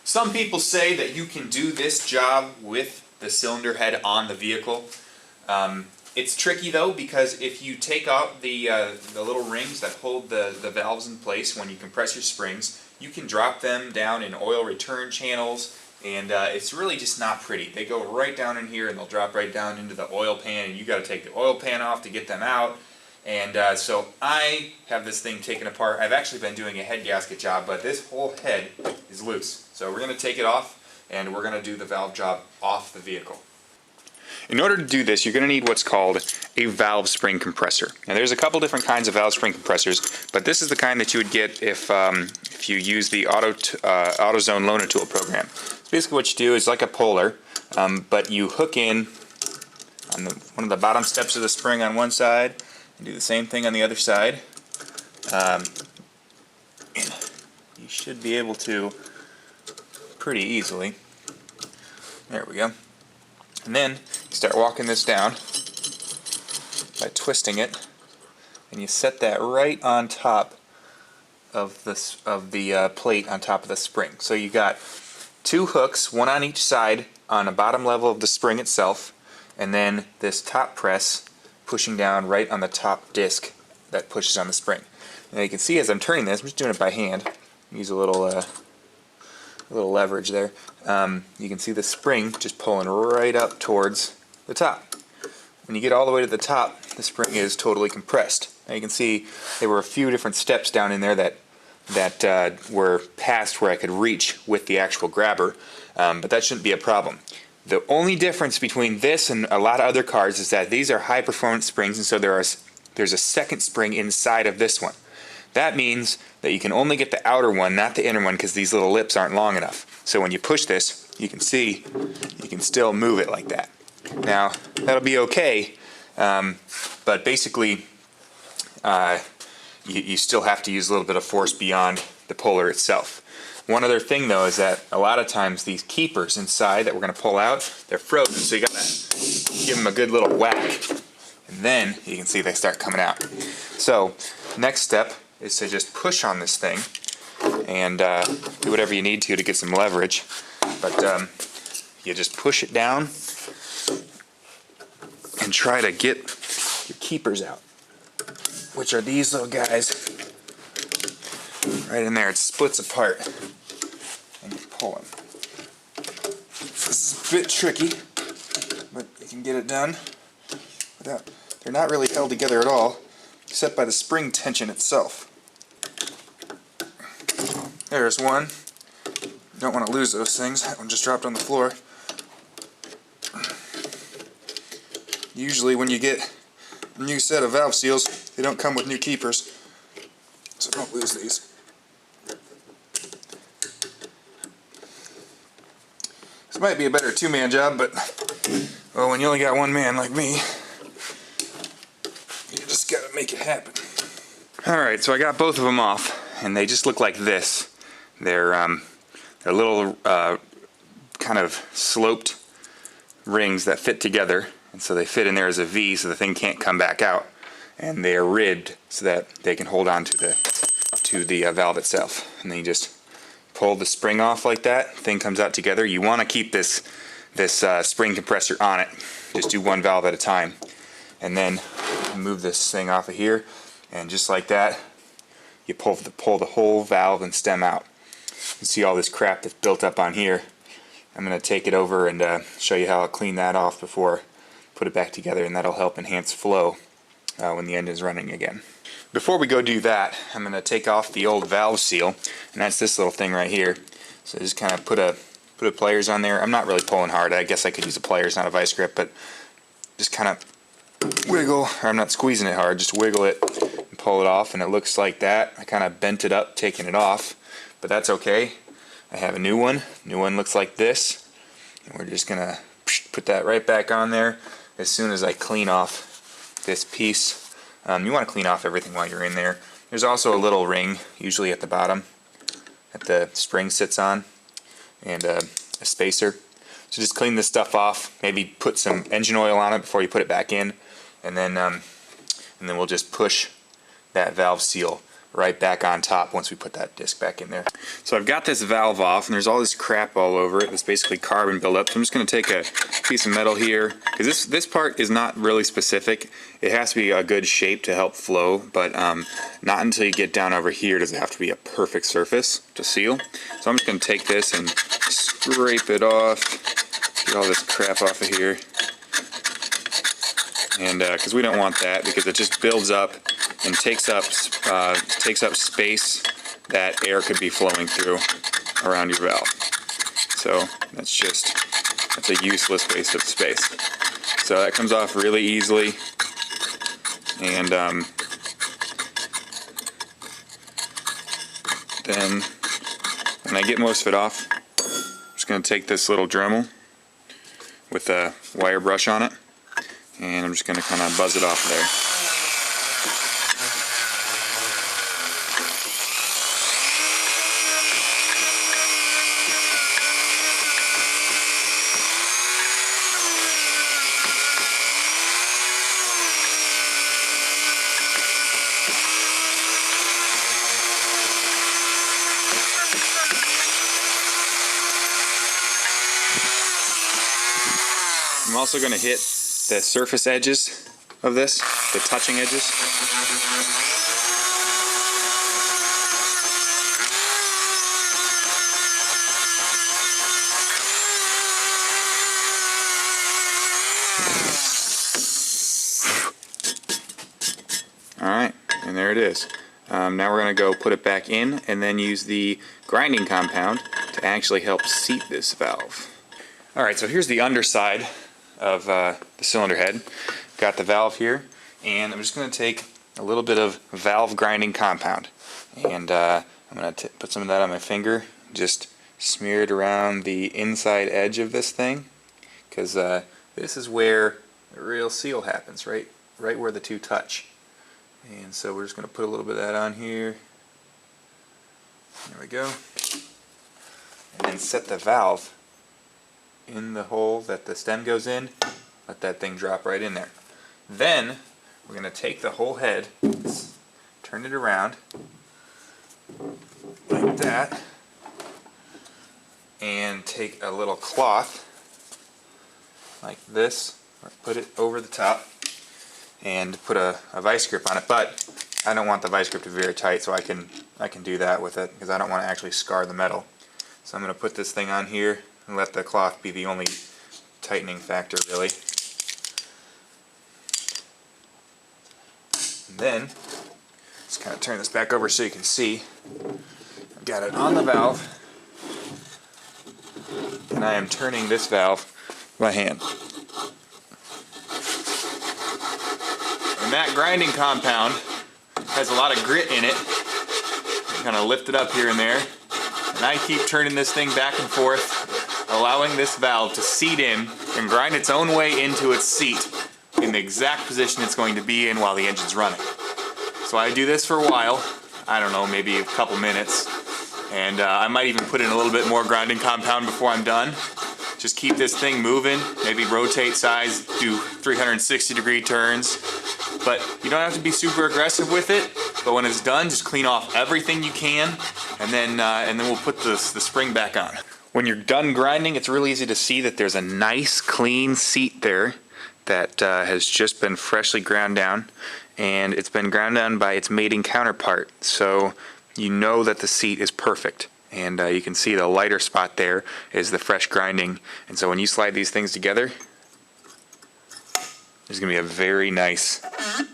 Some people say that you can do this job with the cylinder head on the vehicle. It's tricky though, because if you take out the little rings that hold the valves in place when you compress your springs, you can drop them down in oil return channels, and it's really just not pretty. They go right down in here and they'll drop right down into the oil pan, and you got to take the oil pan off to get them out. And so I have this thing taken apart. I've actually been doing a head gasket job, but this whole head is loose. So we're going to take it off, and we're going to do the valve job off the vehicle. In order to do this, you're going to need what's called a valve spring compressor. Now there's a couple different kinds of valve spring compressors, but this is the kind that you would get if you use the AutoZone Loaner Tool program. So basically what you do is like a puller, but you hook in on one of the bottom steps of the spring on one side, and do the same thing on the other side. You should be able to pretty easily. There we go. And then you start walking this down by twisting it, and you set that right on top of the plate on top of the spring. So you got two hooks, one on each side on the bottom level of the spring itself, and then this top press pushing down right on the top disc that pushes on the spring. Now you can see as I'm turning this, I'm just doing it by hand. Use a little leverage there. You can see the spring just pulling right up towards the top. When you get all the way to the top, the spring is totally compressed. Now you can see there were a few different steps down in there that were past where I could reach with the actual grabber, but that shouldn't be a problem. The only difference between this and a lot of other cars is that these are high performance springs, and so there's a second spring inside of this one. That means that you can only get the outer one, not the inner one, because these little lips aren't long enough. So when you push this, you can see you can still move it like that. Now that'll be okay, but basically you still have to use a little bit of force beyond the puller itself. One other thing though is that a lot of times these keepers inside that we're going to pull out, they're frozen, so you got to give them a good little whack, and then you can see they start coming out. So next step is to just push on this thing and do whatever you need to get some leverage, but you just push it down and try to get your keepers out, which are these little guys right in there. It splits apart and you pull them. This is a bit tricky, but you can get it done without, they're not really held together at all except by the spring tension itself. There's one. You don't want to lose those things. That one just dropped on the floor. Usually when you get a new set of valve seals, they don't come with new keepers, so don't lose these. This might be a better two-man job, but well, when you only got one man like me, you just gotta make it happen. Alright, so I got both of them off, and they just look like this. They're little kind of sloped rings that fit together, and so they fit in there as a V so the thing can't come back out, and they are ribbed so that they can hold on to the valve itself. And then you just pull the spring off like that, thing comes out together. You want to keep this spring compressor on it. Just do one valve at a time, and then move this thing off of here, and just like that you pull the whole valve and stem out. You can see all this crap that's built up on here. I'm going to take it over and show you how I'll clean that off before I put it back together, and that'll help enhance flow when the engine is running again. Before we go do that, I'm going to take off the old valve seal, and that's this little thing right here. So just kind of put a pliers on there. I'm not really pulling hard. I guess I could use a pliers, not a vice grip, but just kind of wiggle, or I'm not squeezing it hard, just wiggle it and pull it off, and it looks like that. I kind of bent it up taking it off, but that's okay. I have a new one. New one looks like this, and we're just going to put that right back on there as soon as I clean off this piece. You want to clean off everything while you're in there. There's also a little ring, usually at the bottom, that the spring sits on, and a spacer. So just clean this stuff off, maybe put some engine oil on it before you put it back in, and then we'll just push that valve seal right back on top once we put that disc back in there. So I've got this valve off, and there's all this crap all over it. It's basically carbon buildup. So I'm just going to take a piece of metal here, because this part is not really specific. It has to be a good shape to help flow, but not until you get down over here does it have to be a perfect surface to seal. So I'm just going to take this and scrape it off, get all this crap off of here. And because we don't want that, because it just builds up and takes up space that air could be flowing through around your valve. So that's a useless waste of space. So that comes off really easily, and then when I get most of it off, I'm just going to take this little Dremel with a wire brush on it, and I'm just going to kind of buzz it off there. I'm also going to hit the surface edges of this, the touching edges. Alright, and there it is. Now we're going to go put it back in and then use the grinding compound to actually help seat this valve. Alright, so here's the underside of the cylinder head. Got the valve here, and I'm just going to take a little bit of valve grinding compound, and I'm going to put some of that on my finger, just smear it around the inside edge of this thing, because this is where the real seal happens, right where the two touch. And so we're just going to put a little bit of that on here. There we go. And then set the valve in the hole that the stem goes in. Let that thing drop right in there. Then we're going to take the whole head, turn it around like that, and take a little cloth like this, or put it over the top, and put a vice grip on it. But I don't want the vice grip to be very tight, so I can do that with it, because I don't want to actually scar the metal. So I'm going to put this thing on here and let the cloth be the only tightening factor, really. And then just kind of turn this back over so you can see. I've got it on the valve, and I am turning this valve by hand. And that grinding compound has a lot of grit in it. Kind of lift it up here and there, and I keep turning this thing back and forth, allowing this valve to seat in and grind its own way into its seat in the exact position it's going to be in while the engine's running. So I do this for a while, I don't know, maybe a couple minutes, and I might even put in a little bit more grinding compound before I'm done. Just keep this thing moving, maybe rotate sides, do 360-degree turns. But you don't have to be super aggressive with it. But when it's done, just clean off everything you can, and then we'll put the spring back on. When you're done grinding, it's really easy to see that there's a nice clean seat there that has just been freshly ground down, and it's been ground down by its mating counterpart. So you know that the seat is perfect. And you can see the lighter spot there is the fresh grinding. And so when you slide these things together, there's going to be a very nice,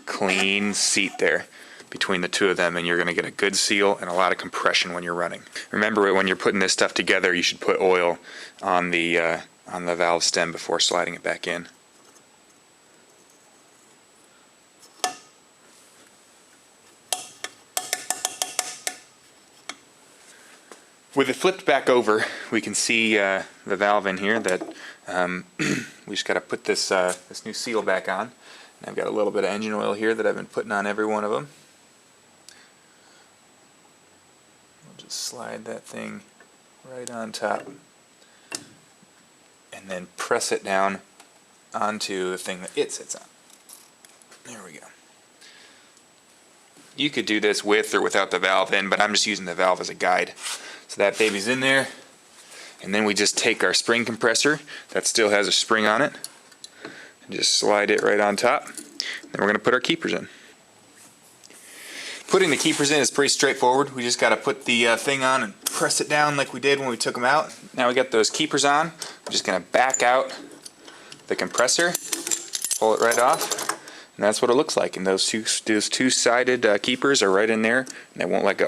clean seat there between the two of them, and you're going to get a good seal and a lot of compression when you're running. Remember, when you're putting this stuff together, you should put oil on the valve stem before sliding it back in. With it flipped back over, we can see the valve in here that we just got to put this new seal back on. And I've got a little bit of engine oil here that I've been putting on every one of them. We'll just slide that thing right on top and then press it down onto the thing that it sits on. There we go. You could do this with or without the valve in, but I'm just using the valve as a guide. So that baby's in there. And then we just take our spring compressor that still has a spring on it and just slide it right on top. Then we're going to put our keepers in. Putting the keepers in is pretty straightforward. We just got to put the thing on and press it down like we did when we took them out. Now we got those keepers on. I'm just going to back out the compressor, pull it right off, and that's what it looks like. And those two-sided keepers are right in there, and they won't let go.